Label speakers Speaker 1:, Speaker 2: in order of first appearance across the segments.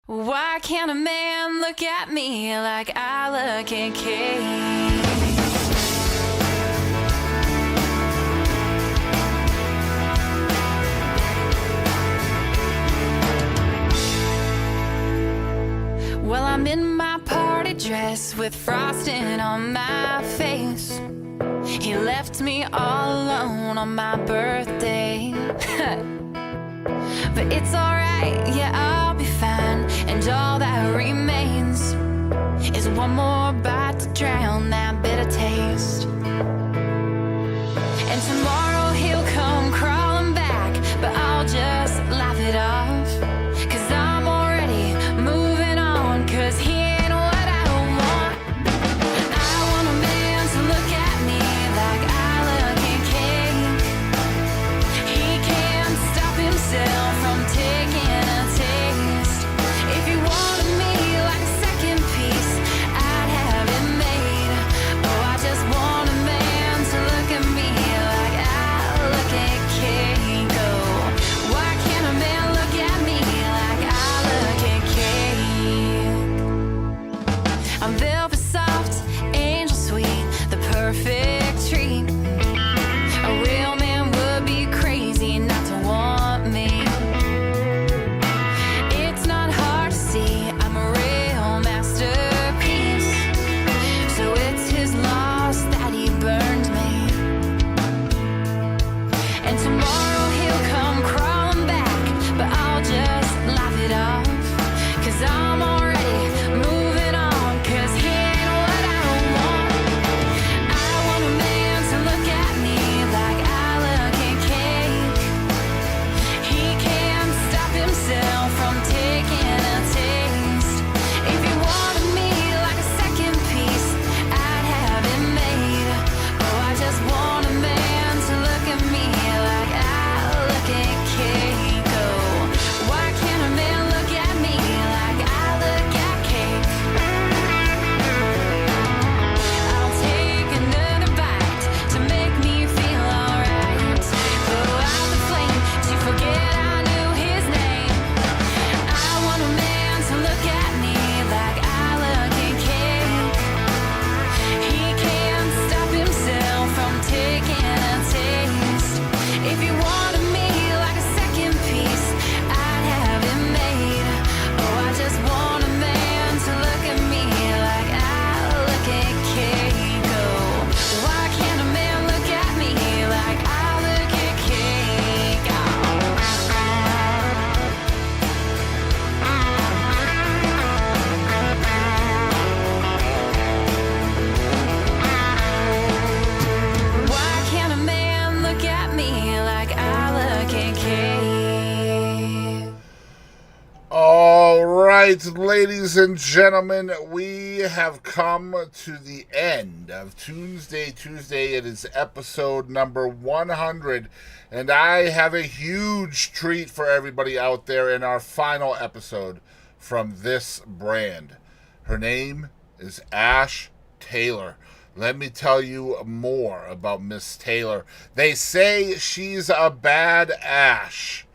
Speaker 1: Why can't a man look at me like I look at Kate? Well, I'm in my party dress with frosting on my face. He left me all alone on my birthday. But it's alright, yeah, I'll be fine. And all that remains is one more bite to drown that bitter taste. And tomorrow he'll come crawling back, but I'll just laugh it off. 'Cause I'm already moving on, 'cause he ain't what I want. I want a man to look at me like I look at cake. He can't stop himself from taking a taste. If he wanted me like a second piece, I'd have it made. Oh, I just want a man to look at me like I look at cake. Oh, why can't a man look at me like I look at cake? I'm velvet soft, angel sweet, the perfect treat. A real man would be crazy not to want me. It's not hard to see, I'm a real masterpiece. So it's his loss that he burned me. And tomorrow he'll come crawling back, but I'll just laugh it off. 'Cause I'm already moving on, 'cause he ain't what I want. I want a man to look at me like I look at cake. He can't stop himself from taking a taste. If he wanted me like a second piece, I'd have it made. Oh, I just want a man to look at me like I look at cake. Oh, why can't a man look at me like I look at cake? I'll take another bite to make me feel alright. Blow out the flame to forget I knew his name. I want a man to look at me like I look at cake. He can't stop himself from taking a taste. If he wanted me like a second piece, I'd have it made. Oh, I just want a man to look at me like I look at cake. Oh, why can't a man look at me like I look at cake? Why can't a man look at me like I look at cake?
Speaker 2: All right, ladies and gentlemen, we have come to the end of Tunesday Tuesday. It is episode number 100, and I have a huge treat for everybody out there in our final episode from this brand. Her name is Ash Taylor. Let me tell you more about Miss Taylor. They say she's a bad Ash.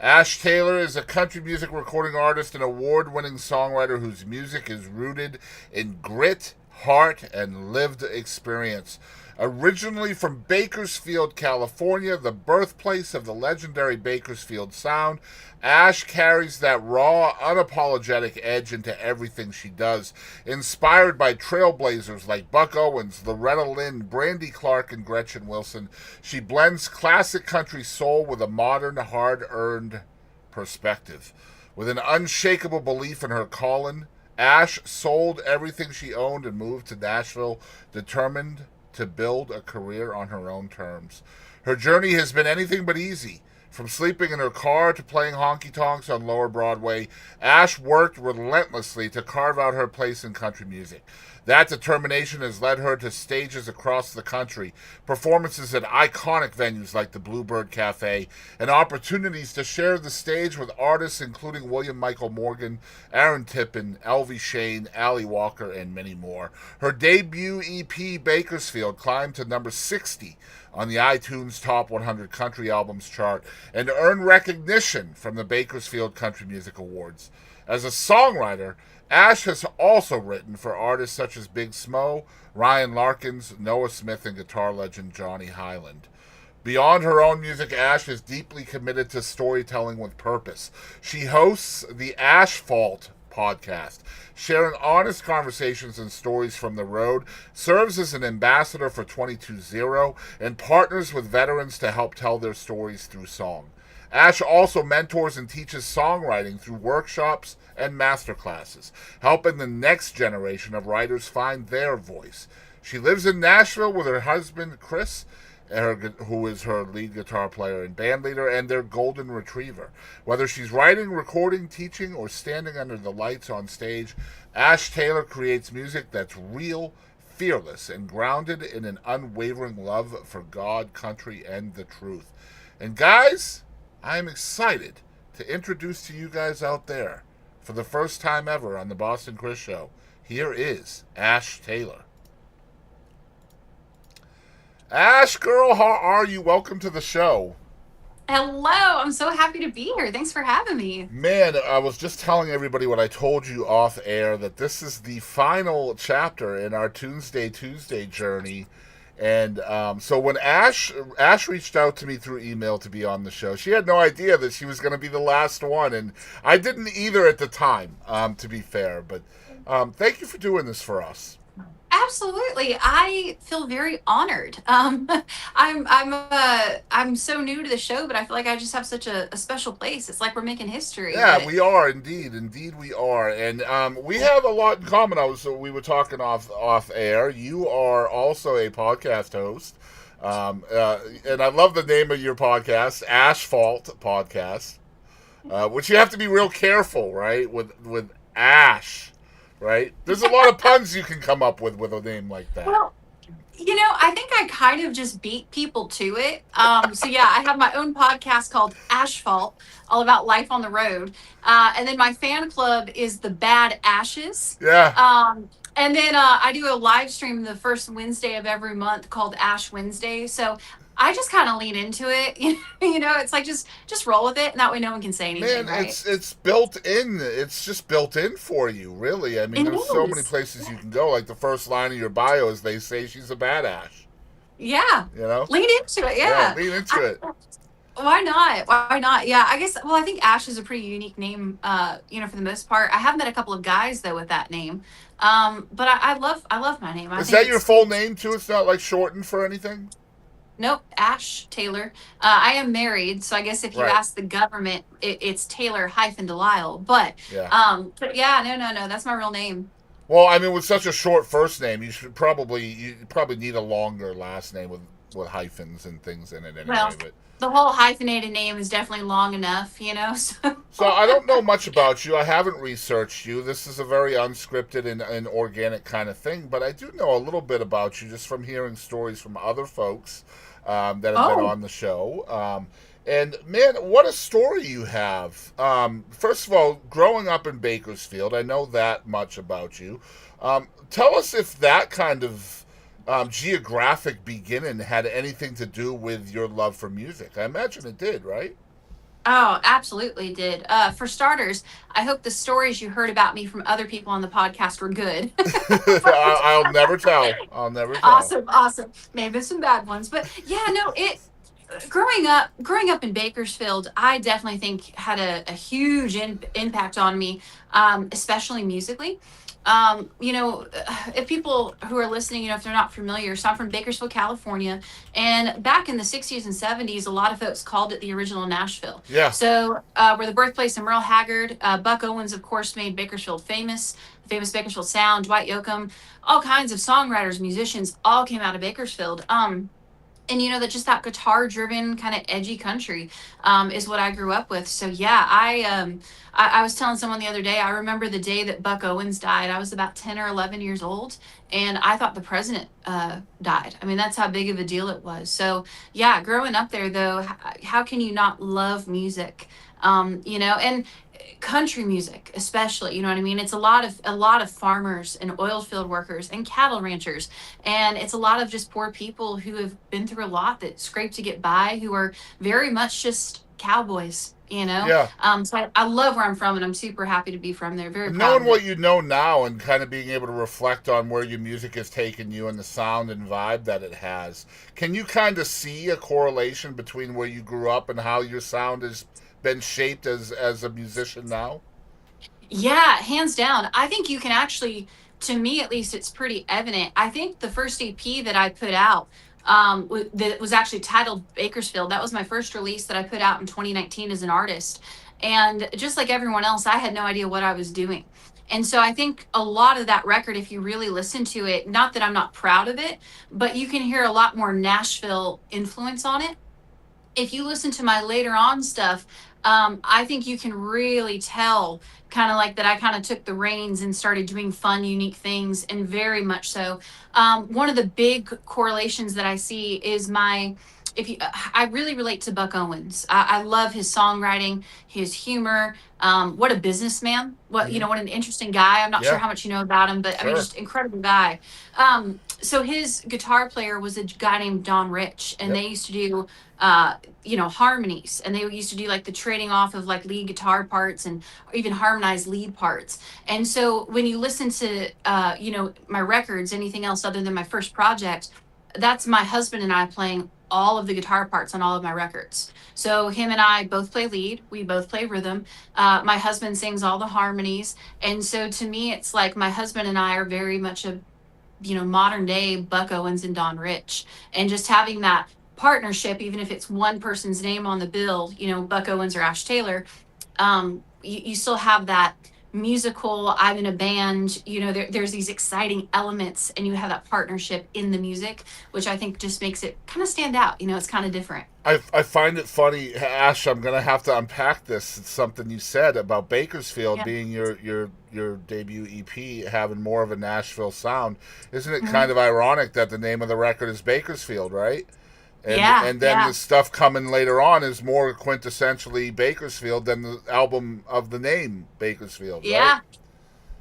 Speaker 2: Ash Taylor is a country music recording artist and award-winning songwriter whose music is rooted in grit, heart, and lived experience. Originally from Bakersfield, California, the birthplace of the legendary Bakersfield sound, Ash carries that raw, unapologetic edge into everything she does. Inspired by trailblazers like Buck Owens, Loretta Lynn, Brandy Clark, and Gretchen Wilson, she blends classic country soul with a modern, hard-earned perspective. With an unshakable belief in her calling, Ash sold everything she owned and moved to Nashville, determined to build a career on her own terms. Her journey has been anything but easy. From sleeping in her car to playing honky-tonks on Lower Broadway, Ash worked relentlessly to carve out her place in country music. That determination has led her to stages across the country, performances at iconic venues like the Bluebird Cafe, and opportunities to share the stage with artists including William Michael Morgan, Aaron Tippin, Elvie Shane, Ali Walker, and many more. Her debut EP, Bakersfield, climbed to number 60 on the iTunes Top 100 Country Albums chart and earned recognition from the Bakersfield Country Music Awards. As a songwriter, Ash has also written for artists such as Big Smo, Ryan Larkins, Noah Smith, and guitar legend Johnny Hyland. Beyond her own music, Ash is deeply committed to storytelling with purpose. She hosts the Ashfault podcast, sharing honest conversations and stories from the road, serves as an ambassador for 22-0, and partners with veterans to help tell their stories through song. Ash also mentors and teaches songwriting through workshops and masterclasses, helping the next generation of writers find their voice. She lives in Nashville with her husband, Chris, who is her lead guitar player and band leader, and their golden retriever. Whether she's writing, recording, teaching, or standing under the lights on stage, Ash Taylor creates music that's real, fearless, and grounded in an unwavering love for God, country, and the truth. And guys, I'm excited to introduce to you guys out there, for the first time ever on the Boston Chris Show, here is Ash Taylor. Ash, girl, how are you? Welcome to the show.
Speaker 3: Hello, I'm so happy to be here. Thanks for having me.
Speaker 2: Man, I was just telling everybody what I told you off air, that this is the final chapter in our Tunesday Tuesday journey. And so when Ash reached out to me through email to be on the show, she had no idea that she was going to be the last one, and I didn't either at the time, to be fair. But thank you for doing this for us.
Speaker 3: Absolutely, I feel very honored. I'm so new to the show, but I feel like I just have such a special place. It's like we're making history.
Speaker 2: Yeah,
Speaker 3: But
Speaker 2: we are indeed we are, and we have a lot in common. We were talking off air. You are also a podcast host, and I love the name of your podcast, Ashfault Podcast, which you have to be real careful, right, with Ash. Right? There's a lot of puns you can come up with a name like that.
Speaker 3: well, I think I kind of just beat people to it. So yeah, I have my own podcast called Asphalt, all about life on the road. And then my fan club is the Bad Ashes.
Speaker 2: Yeah.
Speaker 3: And then I do a live stream the first Wednesday of every month called Ash Wednesday. So I just kind of lean into it. It's like just roll with it, and that way no one can say anything,
Speaker 2: Man,
Speaker 3: right?
Speaker 2: it's built in. It's just built in for you, really. I mean,
Speaker 3: It
Speaker 2: there's so many
Speaker 3: is.
Speaker 2: places you can go. Like the first line of your bio is they say she's a badass.
Speaker 3: Yeah.
Speaker 2: You know?
Speaker 3: Lean into it.
Speaker 2: Yeah,
Speaker 3: Yeah.
Speaker 2: lean into
Speaker 3: I,
Speaker 2: it.
Speaker 3: Why not? Why not? Yeah, I guess. Well, I think Ash is a pretty unique name. For the most part, I have met a couple of guys though with that name. But I love my name. I
Speaker 2: Is
Speaker 3: think
Speaker 2: that your
Speaker 3: it's
Speaker 2: full name too? It's not like shortened for anything?
Speaker 3: nope, Ash Taylor. I am married, so I guess if you
Speaker 2: Right.
Speaker 3: ask the government, it's Taylor hyphen Delisle.
Speaker 2: Yeah.
Speaker 3: But yeah, no, that's my real name.
Speaker 2: Well, I mean, with such a short first name, you probably need a longer last name with hyphens and things in it
Speaker 3: Well,
Speaker 2: anyway. But
Speaker 3: the whole hyphenated name is definitely long enough.
Speaker 2: so I don't know much about you. I haven't researched you. This is a very unscripted and organic kind of thing. But I do know a little bit about you just from hearing stories from other folks that have been
Speaker 3: Oh,
Speaker 2: on the show. And man, what a story you have. First of all, growing up in Bakersfield, I know that much about you. Tell us if that kind of geographic beginning had anything to do with your love for music. I imagine it did, right?
Speaker 3: oh, absolutely did. For starters, I hope the stories you heard about me from other people on the podcast were good.
Speaker 2: I'll never tell. I'll never tell.
Speaker 3: Awesome, awesome. Maybe some bad ones, but yeah, no, it growing up in Bakersfield, I definitely think had a huge impact on me, especially musically. If people who are listening, if they're not familiar, so I'm from Bakersfield, California, and back in the 60s and 70s, a lot of folks called it the original Nashville.
Speaker 2: Yeah.
Speaker 3: So we're the birthplace of Merle Haggard. Buck Owens, of course, made Bakersfield famous. The famous Bakersfield Sound, Dwight Yoakam, all kinds of songwriters, musicians, all came out of Bakersfield. And that just that guitar driven kind of edgy country is what I grew up with. So yeah, I was telling someone the other day, I remember the day that Buck Owens died. I was about 10 or 11 years old, and I thought the president died. I mean, that's how big of a deal it was. So yeah, growing up there though, how can you not love music? And country music especially, you know what I mean? It's a lot of farmers and oil field workers and cattle ranchers, and it's a lot of just poor people who have been through a lot that scrape to get by, who are very much just cowboys, you know.
Speaker 2: Yeah.
Speaker 3: So I love where I'm from, and I'm super happy to be from there. Very proud
Speaker 2: Knowing
Speaker 3: of
Speaker 2: what
Speaker 3: it.
Speaker 2: you know now and kind of being able to reflect on where your music has taken you and the sound and vibe that it has, can you kind of see a correlation between where you grew up and how your sound has been shaped as a musician now?
Speaker 3: Yeah, hands down. I think you can actually, to me at least, it's pretty evident. I think the first EP that I put out, that was actually titled Bakersfield. That was my first release that I put out in 2019 as an artist. And just like everyone else, I had no idea what I was doing. And so I think a lot of that record, if you really listen to it, not that I'm not proud of it, but you can hear a lot more Nashville influence on it. If you listen to my later on stuff, I think you can really tell kind of like that I kind of took the reins and started doing fun, unique things, and very much so. One of the big correlations that I see is if you, I really relate to Buck Owens. I love his songwriting, his humor. What a businessman! What
Speaker 2: Hmm.
Speaker 3: what an interesting guy. I'm not sure
Speaker 2: Yeah,
Speaker 3: how much you know about him, but I mean,
Speaker 2: sure.
Speaker 3: just incredible guy. So his guitar player was a guy named Don Rich, and
Speaker 2: Yep.
Speaker 3: they used to do uh harmonies, and they used to do like the trading off of like lead guitar parts and even harmonized lead parts. And so when you listen to my records, anything else other than my first project, that's my husband and I playing all of the guitar parts on all of my records. So him and I both play lead, we both play rhythm. My husband sings all the harmonies. And so to me it's like my husband and I are very much a modern day Buck Owens and Don Rich. And just having that partnership, even if it's one person's name on the bill, Buck Owens or Ash Taylor, you still have that musical, I'm in a band, there's these exciting elements, and you have that partnership in the music, which I think just makes it kind of stand out. It's kind of different.
Speaker 2: I find it funny, Ash. I'm gonna have to unpack this. It's something you said about Bakersfield
Speaker 3: Yeah.
Speaker 2: being your debut EP, having more of a Nashville sound. Isn't it kind
Speaker 3: Mhm.
Speaker 2: of ironic that the name of the record is Bakersfield, right?
Speaker 3: Yeah.
Speaker 2: And then
Speaker 3: Yeah.
Speaker 2: the stuff coming later on is more quintessentially Bakersfield than the album of the name Bakersfield, right?
Speaker 3: Yeah.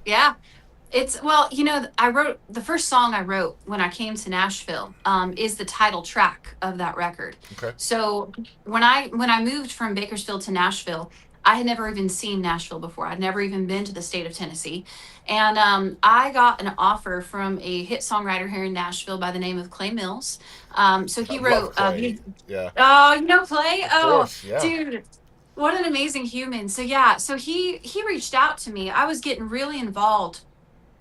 Speaker 3: Yeah. It's well, I wrote the first song I wrote when I came to Nashville, is the title track of that record.
Speaker 2: Okay.
Speaker 3: So when I moved from Bakersfield to Nashville, I had never even seen Nashville before. I'd never even been to the state of Tennessee, and I got an offer from a hit songwriter here in Nashville by the name of Clay Mills. So
Speaker 2: I
Speaker 3: he
Speaker 2: love
Speaker 3: wrote,
Speaker 2: Clay. Yeah,
Speaker 3: oh, Clay,
Speaker 2: of
Speaker 3: oh,
Speaker 2: course. Yeah.
Speaker 3: dude. What an amazing human. So yeah, so he reached out to me. I was getting really involved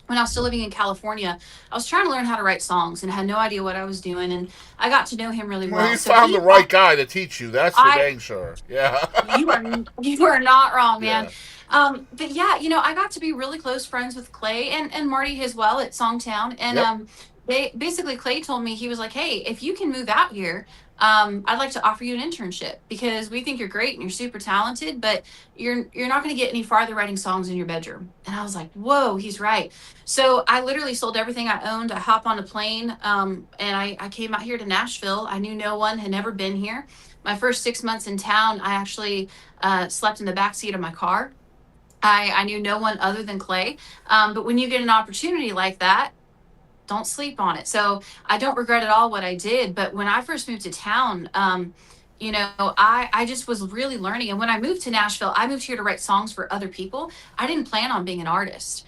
Speaker 3: when I was still living in California. I was trying to learn how to write songs and had no idea what I was doing. And I got to know him really
Speaker 2: Well,
Speaker 3: well.
Speaker 2: you
Speaker 3: So
Speaker 2: found the right guy to teach you. That's for
Speaker 3: I,
Speaker 2: dang sure. Yeah.
Speaker 3: you are not wrong, man.
Speaker 2: Yeah.
Speaker 3: But yeah, I got to be really close friends with Clay and Marty as well at Songtown. And
Speaker 2: Yep.
Speaker 3: they basically Clay told me, he was like, "Hey, if you can move out here, I'd like to offer you an internship because we think you're great and you're super talented, but you're not going to get any farther writing songs in your bedroom." And I was like, "Whoa, he's right." So I literally sold everything I owned. I hop on a plane, and I came out here to Nashville. I knew no one, had never been here. My first 6 months in town, I actually slept in the back seat of my car. I knew no one other than Clay. But when you get an opportunity like that, don't sleep on it. So I don't regret at all what I did. But when I first moved to town, I just was really learning. And when I moved to Nashville, I moved here to write songs for other people. I didn't plan on being an artist.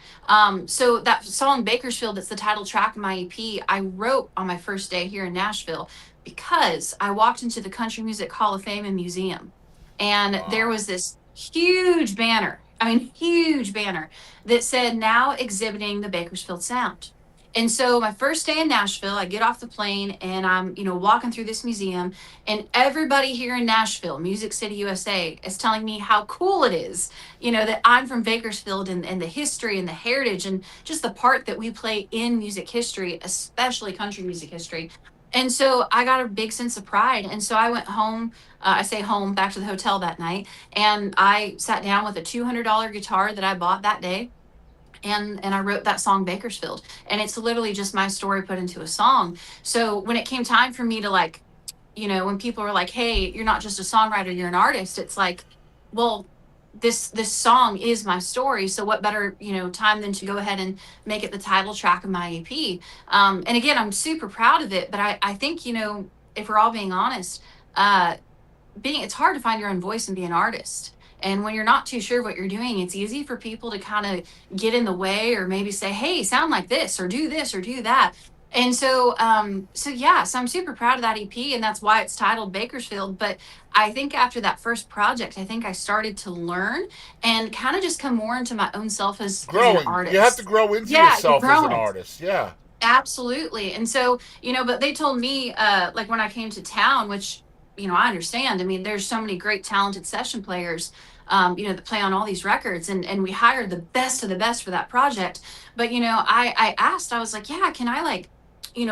Speaker 3: So that song Bakersfield, that's the title track of my EP, I wrote on my first day here in Nashville because I walked into the Country Music Hall of Fame and Museum, and there
Speaker 2: Wow.
Speaker 3: was this huge banner. I mean, huge banner that said now exhibiting the Bakersfield sound. And so my first day in Nashville, I get off the plane and I'm, walking through this museum, and everybody here in Nashville, Music City, USA, is telling me how cool it is, that I'm from Bakersfield, and the history and the heritage and just the part that we play in music history, especially country music history. And so I got a big sense of pride. And so I went home, I say home, back to the hotel that night, and I sat down with a $200 guitar that I bought that day, and I wrote that song Bakersfield. And it's literally just my story put into a song. So when it came time for me to, like, when people were like, "Hey, you're not just a songwriter, you're an artist," it's like, well, this song is my story. So what better, time than to go ahead and make it the title track of my EP. And again, I'm super proud of it, but I think, if we're all being honest, uh being it's hard to find your own voice and be an artist. And when you're not too sure what you're doing, it's easy for people to kind of get in the way or maybe say, "Hey, sound like this or do that." And so yeah, so I'm super proud of that EP, and that's why it's titled Bakersfield. But I think after that first project, I think I started to learn and kind of just come more into my own self as an
Speaker 2: Growing. You have to
Speaker 3: artist.
Speaker 2: grow into
Speaker 3: Yeah, you're
Speaker 2: yourself as an
Speaker 3: growing.
Speaker 2: artist. Yeah.
Speaker 3: Absolutely. And so, but they told me, like when I came to town, which, I understand. I mean, there's so many great talented session players, that play on all these records and we hired the best of the best for that project. But, I asked, I was like, yeah, can I like,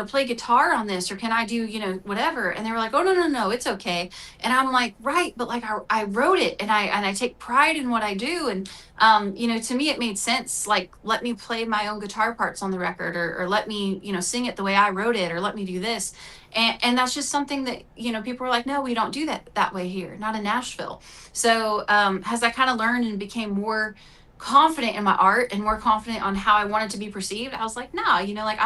Speaker 3: play guitar on this or can I do, whatever? And they were like, oh, no, no, no, it's okay. And I'm like, right. But like, I wrote it and I take pride in what I do. And to me, it made sense. Like, let me play my own guitar parts on the record, or let me, sing it the way I wrote it, or let me do this. And that's just something that, people were like, no, we don't do that way here, not in Nashville. So as I kind of learned and became more confident in my art and more confident on how I wanted to be perceived, I was like, nah, like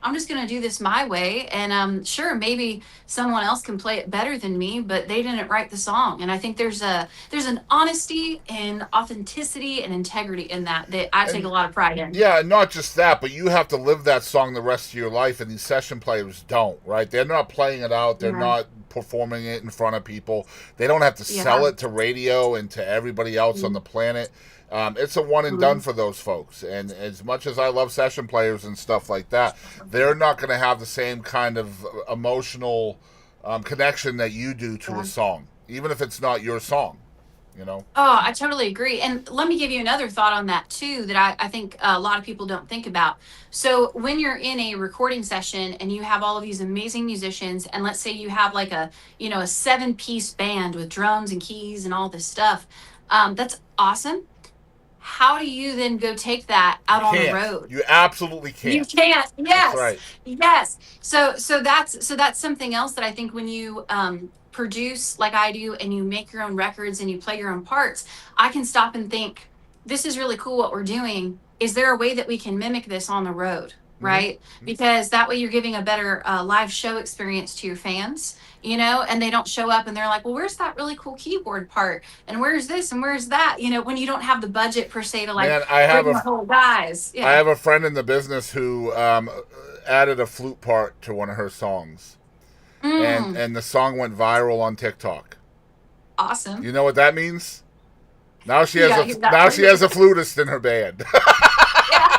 Speaker 3: I'm just gonna do this my way. And sure, maybe someone else can play it better than me, but they didn't write the song. And I think there's an honesty and authenticity and integrity in that I take a
Speaker 2: And
Speaker 3: lot of pride in.
Speaker 2: yeah, and not just that, but you have to live that song the rest of your life, and these session players don't, right? They're not playing it out, they're
Speaker 3: Yeah.
Speaker 2: not performing it in front of people. They don't have to
Speaker 3: Yeah.
Speaker 2: sell it to radio and to everybody else on the planet. It's a one and done
Speaker 3: Mhm.
Speaker 2: for those folks. And as much as I love session players and stuff like that, they're not going to have the same kind of emotional connection that you do to a
Speaker 3: Yeah.
Speaker 2: song, even if it's not your song, you know?
Speaker 3: Oh, I totally agree. And let me give you another thought on that too, that I think a lot of people don't think about. So when you're in a recording session and you have all of these amazing musicians, and let's say you have like a 7-piece band with drums and keys and all this stuff, that's awesome. How do you then go take that
Speaker 2: You
Speaker 3: out on the
Speaker 2: can't.
Speaker 3: road?
Speaker 2: You absolutely
Speaker 3: You
Speaker 2: can't.
Speaker 3: can't.
Speaker 2: That's
Speaker 3: Yes.
Speaker 2: right.
Speaker 3: Yes. So that's something else that I think when you produce like I do and you make your own records and you play your own parts, I can stop and think, this is really cool what we're doing. Is there a way that we can mimic this on the road?
Speaker 2: Hmm.
Speaker 3: Right? Because that way you're giving a better live show experience to your fans, and they don't show up and they're like, well, where's that really cool keyboard part? And where's this and where's that? When you don't have the budget per se to like
Speaker 2: Man, I have
Speaker 3: bring
Speaker 2: a
Speaker 3: the whole guys.
Speaker 2: I
Speaker 3: Yeah.
Speaker 2: have a friend in the business who added a flute part to one of her songs, and
Speaker 3: Mm,
Speaker 2: and the song went viral on TikTok.
Speaker 3: awesome.
Speaker 2: You know what that means? Now she
Speaker 3: You
Speaker 2: has
Speaker 3: got
Speaker 2: a
Speaker 3: to hear that
Speaker 2: now she has
Speaker 3: flute.
Speaker 2: a flutist in her band.
Speaker 3: Yeah.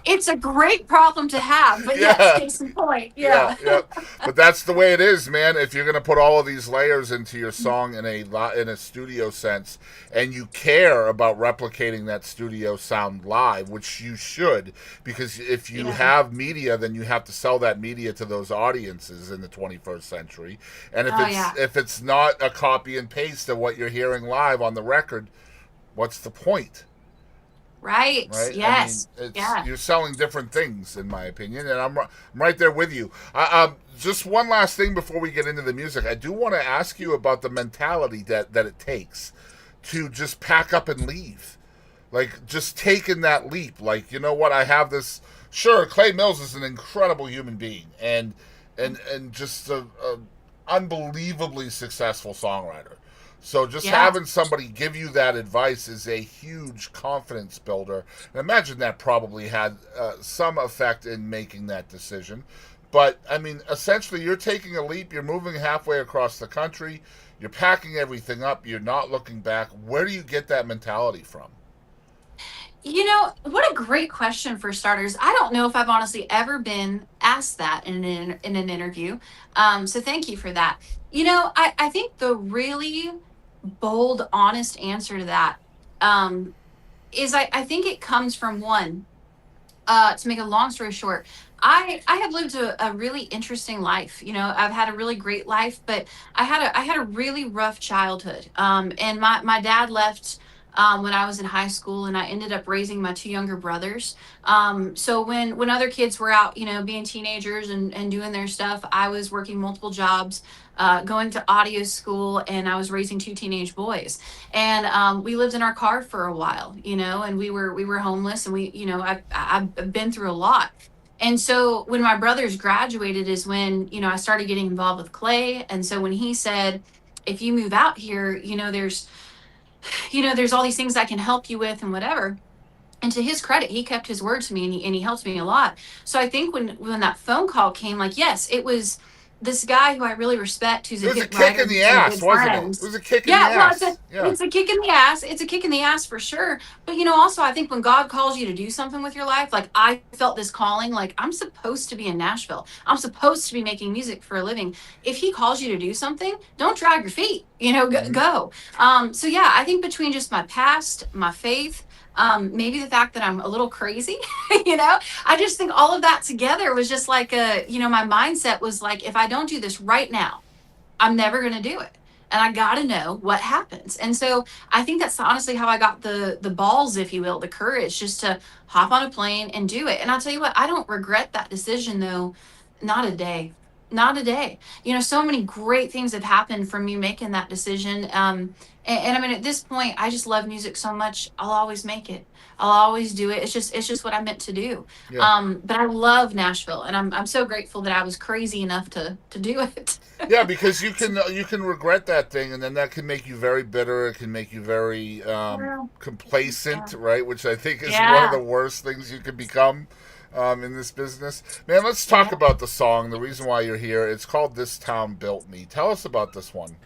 Speaker 3: It's a great problem to have, but yes,
Speaker 2: Yeah,
Speaker 3: case in point.
Speaker 2: yeah,
Speaker 3: Yeah.
Speaker 2: yeah. But that's the way it is, man. If you're gonna put all of these layers into your song in a studio sense, and you care about replicating that studio sound live, which you should, because if you
Speaker 3: Yeah.
Speaker 2: have media, then you have to sell that media to those audiences in the 21st century. And
Speaker 3: Oh yeah.
Speaker 2: if it's not a copy and paste of what you're hearing live on the record, what's the point?
Speaker 3: Right.
Speaker 2: Right? I mean,
Speaker 3: Yes.
Speaker 2: it's
Speaker 3: Yeah.
Speaker 2: you're selling different things, in my opinion, and I'm right there with you. Just one last thing before we get into the music, I do want to ask you about the mentality that it takes to just pack up and leave, like just taking that leap. Like, you know what? I have this. Sure, Clay Mills is an incredible human being, and just a unbelievably successful songwriter. So just
Speaker 3: Yeah.
Speaker 2: having somebody give you that advice is a huge confidence builder. And imagine that probably had some effect in making that decision. But I mean, essentially, you're taking a leap. You're moving halfway across the country. You're packing everything up. You're not looking back. Where do you get that mentality from?
Speaker 3: What a great question for starters. I don't know if I've honestly ever been asked that in an interview. So thank you for that. I think the really bold, honest answer to that is I think it comes from one. To make a long story short, I have lived a really interesting life. I've had a really great life, but I had a really rough childhood. And my dad left when I was in high school, and I ended up raising my two younger brothers. So when other kids were out, being teenagers and doing their stuff, I was working multiple jobs. Going to audio school, and I was raising two teenage boys, and we lived in our car for a while, and we were homeless, and I've been through a lot. And so when my brothers graduated is when, I started getting involved with Clay. And so when he said, if you move out here, there's all these things I can help you with and whatever. And to his credit, he kept his word to me, and he helped me a lot. So I think when that phone call came, like, yes, it was this guy who I really respect, who's
Speaker 2: It
Speaker 3: a
Speaker 2: was a
Speaker 3: hit
Speaker 2: kick
Speaker 3: writer,
Speaker 2: in the
Speaker 3: who's been a
Speaker 2: ass,
Speaker 3: good
Speaker 2: wasn't it?
Speaker 3: friend.
Speaker 2: It was a kick in the
Speaker 3: Yeah, well, it's a
Speaker 2: ass. Yeah.
Speaker 3: it's a kick in the ass. It's a kick in the ass for sure. But also I think when God calls you to do something with your life, like I felt this calling, like I'm supposed to be in Nashville. I'm supposed to be making music for a living. If he calls you to do something, don't drag your feet.
Speaker 2: Hmm.
Speaker 3: Go. So yeah, I think between just my past, my faith, maybe the fact that I'm a little crazy, I just think all of that together was just like my mindset was like, if I don't do this right now, I'm never going to do it. And I got to know what happens. And so I think that's honestly how I got the balls, if you will, the courage just to hop on a plane and do it. And I'll tell you what, I don't regret that decision though. Not a day. Not a day. So many great things have happened from me making that decision. And I mean, at this point, I just love music so much. I'll always make it. I'll always do it. It's just what I meant to do.
Speaker 2: Yeah.
Speaker 3: But I love Nashville, and I'm so grateful that I was crazy enough to do it.
Speaker 2: Yeah, because you can regret that thing, and then that can make you very bitter. It can make you very
Speaker 3: Well,
Speaker 2: complacent,
Speaker 3: yeah.
Speaker 2: right? Which I think is one of the
Speaker 3: Yeah.
Speaker 2: worst things you can become in this business. Man, let's talk
Speaker 3: Yeah.
Speaker 2: about the song. The reason why you're here. It's called "This Town Built Me." Tell us about this one.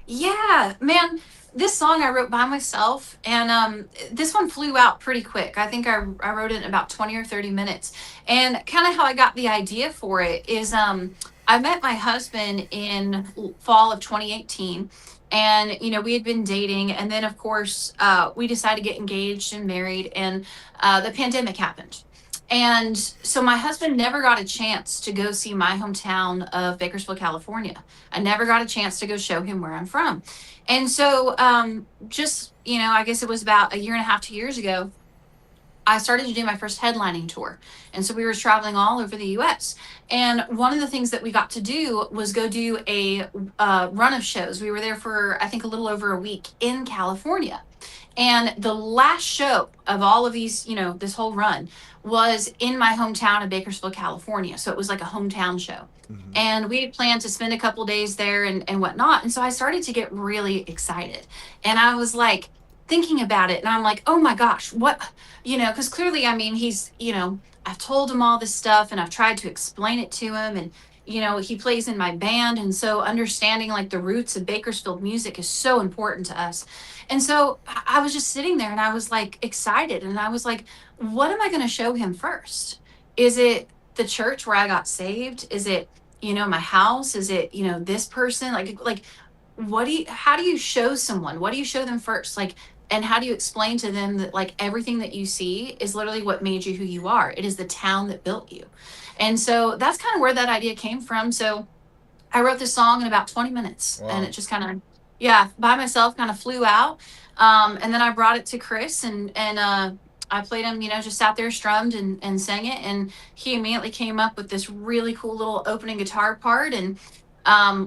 Speaker 3: Yeah, man, this song I wrote by myself, and this one flew out pretty quick. I think I wrote it in about 20 or 30 minutes. And kind of how I got the idea for it is I met my husband in fall of 2018. And we had been dating, and then of course we decided to get engaged and married, and the pandemic happened. And so my husband never got a chance to go see my hometown of Bakersfield, California. I never got a chance to go show him where I'm from. And so, just, I guess it was about a year and a half, 2 years ago, I started to do my first headlining tour. And so we were traveling all over the US. And one of the things that we got to do was go do a run of shows. We were there for, I think, a little over a week in California. And the last show of all of these, this whole run was in my hometown of Bakersfield, California. So it was like a hometown show.
Speaker 2: Hmm.
Speaker 3: And we had planned to spend a couple days there and whatnot. And so I started to get really excited. And I was like thinking about it. And I'm like, oh my gosh, what, because clearly, I mean, I've told him all this stuff and I've tried to explain it to him. And, he plays in my band. And so understanding like the roots of Bakersfield music is so important to us. And so I was just sitting there and I was like excited. And I was like, what am I going to show him first? Is it the church where I got saved? Is it, my house? Is it, this person? Like, how do you show someone? What do you show them first? Like, and how do you explain to them that like everything that you see is literally what made you who you are? It is the town that built you. And so that's kind of where that idea came from. So I wrote this song in about 20 minutes, and
Speaker 2: Wow.
Speaker 3: it just kind of, yeah, by myself kind of flew out. And then I brought it to Chris, and I played him, just sat there, strummed and sang it. And he immediately came up with this really cool little opening guitar part. And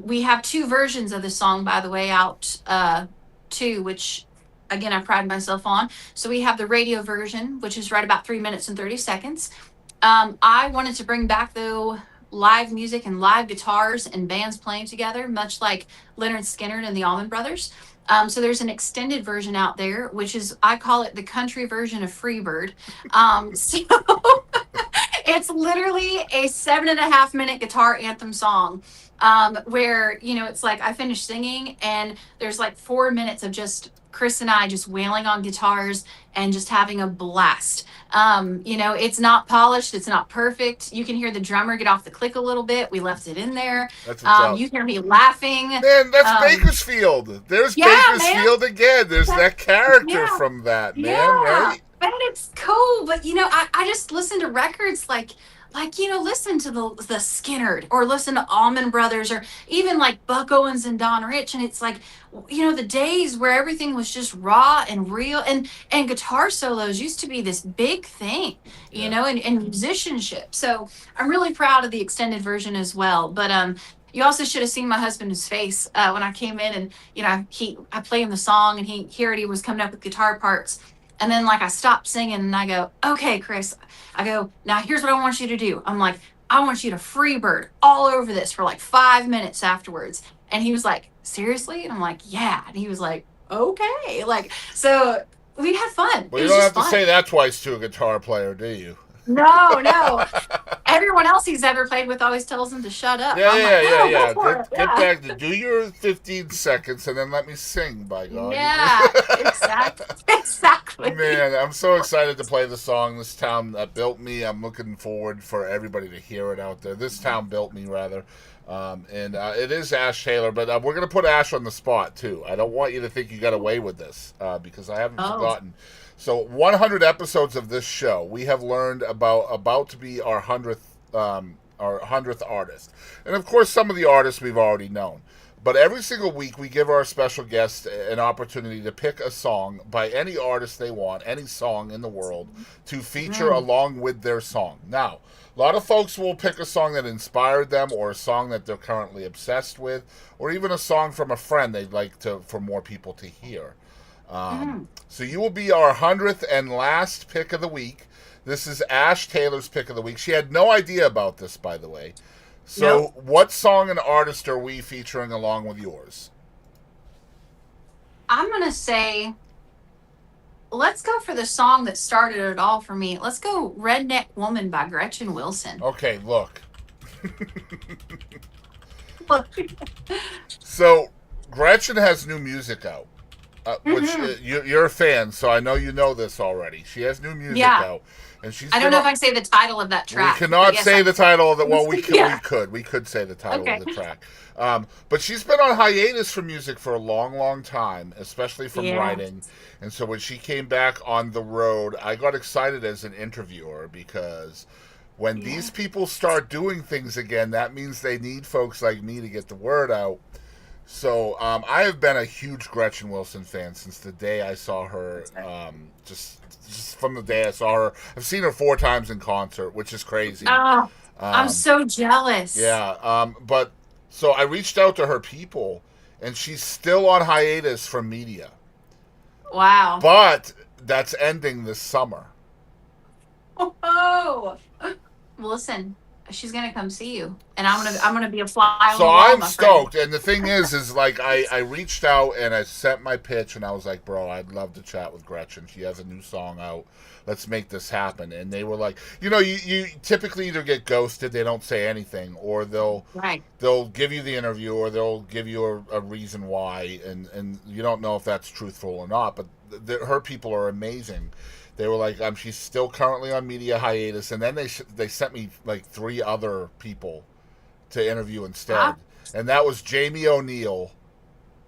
Speaker 3: we have two versions of this song, by the way, out too, which again, I pride myself on. So we have the radio version, which is right about 3 minutes and 30 seconds. I wanted to bring back though live music and live guitars and bands playing together, much like Leonard Skinner and the Allman Brothers. So there's an extended version out there, which is I call it the country version of Freebird. So it's literally a 7.5 minute guitar anthem song, where it's like I finish singing and there's like 4 minutes of just Chris and I just wailing on guitars and just having a blast. It's not polished, it's not perfect. You can hear the drummer get off the click a little bit. We left it in there.
Speaker 2: That's what's up.
Speaker 3: You hear me laughing.
Speaker 2: Man, that's
Speaker 3: Um,
Speaker 2: Bakersfield. There's
Speaker 3: yeah, man.
Speaker 2: Bakersfield again. There's
Speaker 3: That,
Speaker 2: that character
Speaker 3: yeah.
Speaker 2: from that, man,
Speaker 3: Yeah,
Speaker 2: right?
Speaker 3: and it's cool, but I just listen to records like listen to the Skinnerd or listen to Allman Brothers or even like Buck Owens and Don Rich, and it's like the days where everything was just raw and real, and guitar solos used to be this big thing,
Speaker 2: Yeah.
Speaker 3: and musicianship. So I'm really proud of the extended version as well. But you also should have seen my husband's face when I came in, and I play him the song, and he already was coming up with guitar parts. And then like I stopped singing and I go, okay, Chris, I go, now here's what I want you to do. I'm like, I want you to freebird all over this for like 5 minutes afterwards. And he was like, seriously? And I'm like, yeah. And he was like, okay. Like, so we had fun.
Speaker 2: Well,
Speaker 3: It
Speaker 2: you
Speaker 3: was
Speaker 2: don't
Speaker 3: just
Speaker 2: have to
Speaker 3: fun.
Speaker 2: say that twice to a guitar player, do you?
Speaker 3: No, no. Everyone else he's ever played with always tells him to shut up.
Speaker 2: Yeah,
Speaker 3: I'm
Speaker 2: yeah,
Speaker 3: like,
Speaker 2: yeah,
Speaker 3: no, go
Speaker 2: yeah.
Speaker 3: for it.
Speaker 2: Get
Speaker 3: Yeah.
Speaker 2: back to do your 15 seconds and then let me sing, by God.
Speaker 3: Yeah, exactly. Exactly.
Speaker 2: Man, I'm so excited to play the song. This town that built me. I'm looking forward for everybody to hear it out there. This town built me, rather. And it is Ash Taylor, but we're going to put Ash on the spot, too. I don't want you to think you got away with this because I haven't
Speaker 3: Oh.
Speaker 2: forgotten. So 100 episodes of this show, we have learned about to be our 100th artist. And, of course, some of the artists we've already known. But every single week, we give our special guests an opportunity to pick a song by any artist they want, any song in the world, to feature along with their song. Now, a lot of folks will pick a song that inspired them, or a song that they're currently obsessed with, or even a song from a friend they'd like for more people to hear. So you will be our 100th and last pick of the week. This is Ash Taylor's pick of the week. She had no idea about this, by the way. So,
Speaker 3: Nope.
Speaker 2: What song and artist are we featuring along with yours?
Speaker 3: I'm going to say, let's go for the song that started it all for me. Let's go Redneck Woman by Gretchen Wilson.
Speaker 2: Okay, look.
Speaker 3: Look.
Speaker 2: So, Gretchen has new music out, which you're a fan, so I know you know this already. She has new music out. And she's
Speaker 3: I don't know if I can say the title of that track.
Speaker 2: We cannot
Speaker 3: yes,
Speaker 2: say the title of it. Well, we
Speaker 3: Yeah.
Speaker 2: we could say the title of
Speaker 3: Okay.
Speaker 2: the track. But she's been on hiatus from music for a long, long time, especially from writing. And so when she came back on the road, I got excited as an interviewer because when these people start doing things again, that means they need folks like me to get the word out. So I have been a huge Gretchen Wilson fan since the day I saw her. Just from the day I saw her, I've seen her 4 times in concert, which is crazy.
Speaker 3: Oh, I'm so jealous.
Speaker 2: Yeah. But so I reached out to her people, and she's still on hiatus from media.
Speaker 3: Wow.
Speaker 2: But that's ending this summer.
Speaker 3: Oh. Well, listen, she's gonna come see you, and I'm gonna be a fly on the
Speaker 2: So
Speaker 3: wall.
Speaker 2: I'm
Speaker 3: my
Speaker 2: stoked,
Speaker 3: friend.
Speaker 2: and the thing is like I reached out and I sent my pitch, and I was like, bro, I'd love to chat with Gretchen. She has a new song out. Let's make this happen. And they were like, you typically either get ghosted, they don't say anything, or they'll give you the interview, or they'll give you a reason why, and you don't know if that's truthful or not. But her people are amazing. They were like, she's still currently on media hiatus, and then they sent me like 3 other people to interview instead, and that was Jamie O'Neill,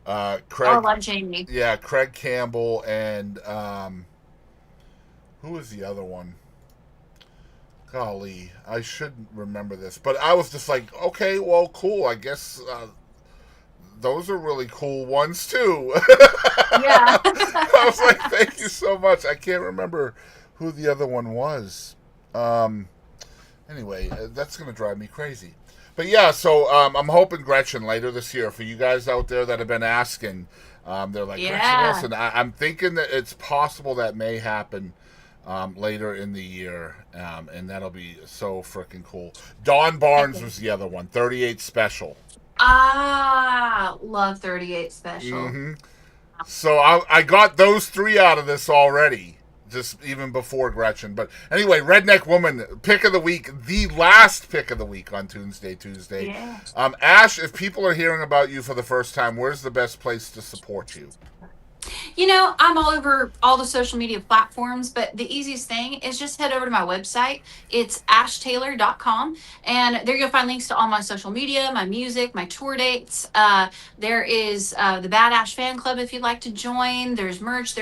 Speaker 2: Craig.
Speaker 3: I love Jamie.
Speaker 2: Yeah, Craig Campbell, and who was the other one? Golly, I should remember this, but I was just like, okay, well, cool. I guess those are really cool ones too.
Speaker 3: Yeah.
Speaker 2: I was like, thank you so much. I can't remember who the other one was. Anyway, that's going to drive me crazy. But yeah, so I'm hoping Gretchen later this year, for you guys out there that have been asking, they're like, Gretchen Wilson. I'm thinking that it's possible that may happen later in the year, and that'll be so freaking cool. Dawn Barnes was the other one, 38 Special.
Speaker 3: Love 38 Special.
Speaker 2: Mm-hmm. So I got those 3 out of this already, just even before Gretchen. But anyway, Redneck Woman, pick of the week, the last pick of the week on Tunesday Tuesday.
Speaker 3: Yeah.
Speaker 2: Ash, if people are hearing about you for the first time, where's the best place to support you?
Speaker 3: I'm all over all the social media platforms, but the easiest thing is just head over to my website. It's ashtaylor.com, and there you'll find links to all my social media, my music, my tour dates. There is the Bad Ash Fan Club if you'd like to join. There's merch.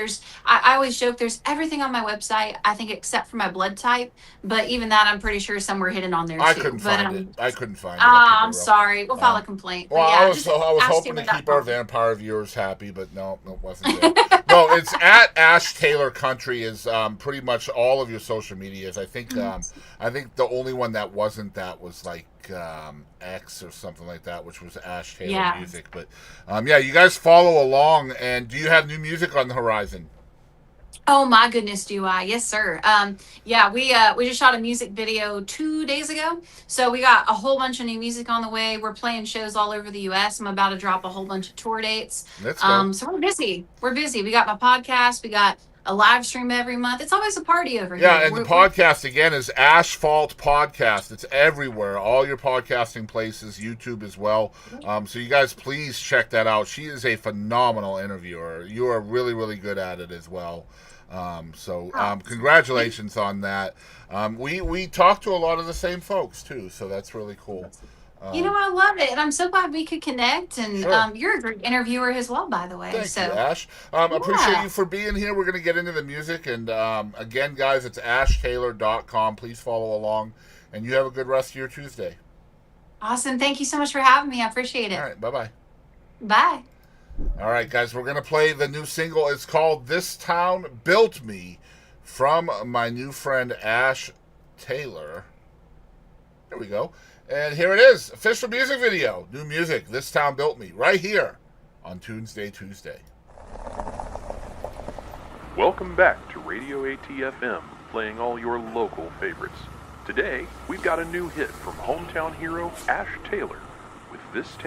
Speaker 3: I always joke, there's everything on my website, I think, except for my blood type, but even that I'm pretty sure somewhere hidden on there too.
Speaker 2: I couldn't find it. I couldn't find it.
Speaker 3: I'm sorry. We'll file a complaint.
Speaker 2: Well,
Speaker 3: yeah,
Speaker 2: I was hoping to keep our vampire viewers happy, but no, it wasn't there. No, it's at Ash Taylor Country is pretty much all of your social medias. I think the only one that wasn't that was like X or something like that, which was Ash Taylor Music. But you guys follow along. And do you have new music on the horizon?
Speaker 3: Oh my goodness, do I? Yes, sir. Yeah, we just shot a music video 2 days ago, so we got a whole bunch of new music on the way. We're playing shows all over the U.S. I'm about to drop a whole bunch of tour dates.
Speaker 2: Let's go.
Speaker 3: So we're busy. We're busy. We got my podcast. We got a live stream every month. It's always a party over
Speaker 2: Yeah,
Speaker 3: here.
Speaker 2: and the podcast again is Asphalt Podcast. It's everywhere, all your podcasting places, YouTube as well. So you guys please check that out. She is a phenomenal interviewer. You are really, really good at it as well. Congratulations on that. We talk to a lot of the same folks too, so that's really cool.
Speaker 3: I love it, and I'm so glad we could connect. And
Speaker 2: Sure.
Speaker 3: you're a great interviewer as well, by the way.
Speaker 2: Thank
Speaker 3: So
Speaker 2: you, Ash. Appreciate you for being here. We're going to get into the music. And again, guys, it's ashtaylor.com. Please follow along. And you have a good rest of your Tuesday.
Speaker 3: awesome. Thank you so much for having me. I appreciate it.
Speaker 2: All right. Bye-bye.
Speaker 3: Bye.
Speaker 2: All right, guys, we're going to play the new single. It's called This Town Built Me from my new friend Ash Taylor. There we go. And here it is, official music video. New music, This Town Built Me, right here on Tunesday Tuesday.
Speaker 4: Welcome back to Radio ATFM, playing all your local favorites. Today, we've got a new hit from hometown hero Ash Taylor with This Town.